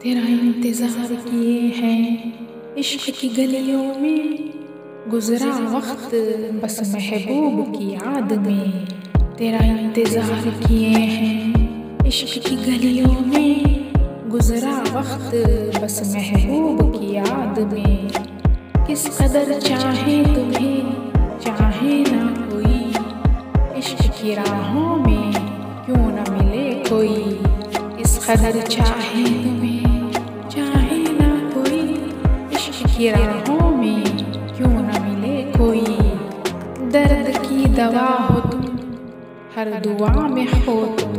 तेरा इंतजार किए हैं इश्क की गलियों में, गुजरा वक्त बस महबूब की याद में। तेरा इंतजार किए हैं इश्क की गलियों में, गुजरा वक्त बस महबूब की याद में। किस कदर चाहे तुम्हें चाहे ना कोई, इश्क की राहों में क्यों न मिले कोई। इस कदर चाहे तुम्हें चाहे ना कोई, इश्क की राहों में क्यों न मिले कोई। दर्द की दवा हो तुम, हर दुआ में हो तुम।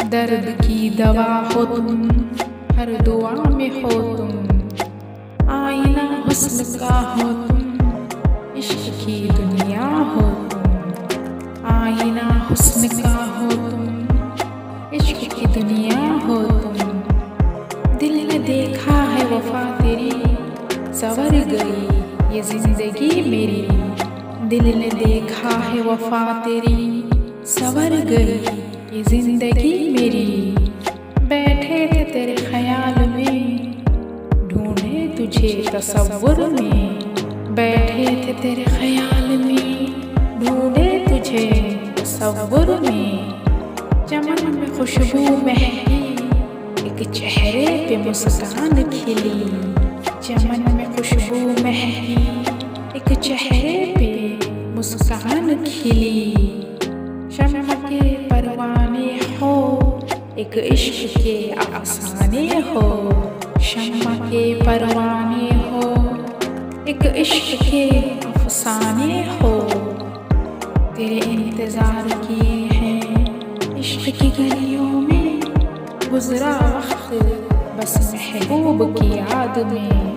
दर्द की दवा हो तुम, हर दुआ में हो तुम। आईना हुस्न का हो तुम, इश्क की दुनिया हो तुम। आईना हुस्न का हो तुम, इश्क की दुनिया हो तुम। दिल ने देखा है वफा तेरी, संवर गई ये जिंदगी मेरी। दिल ने देखा है वफा तेरी, संवर गई ये जिंदगी मेरी। बैठे थे तेरे ख्याल में, ढूंढे तुझे तसव्वुर में। बैठे थे तेरे ख्याल में, ढूंढे तुझे तसव्वुर में। चमन में खुशबू महकी, एक चेहरे पे मुस्कान खिली। चमन में खुशबू महकी, एक चेहरे पे मुस्कान खिली। शम्म के परवाने हो, एक इश्क के अफसाने हो। शम्म के परवाने हो, एक इश्क के अफसाने हो। तेरे इंतजार किए हैं इश्क की गलियों में, गुजरा वक्त बस महबूब की याद में।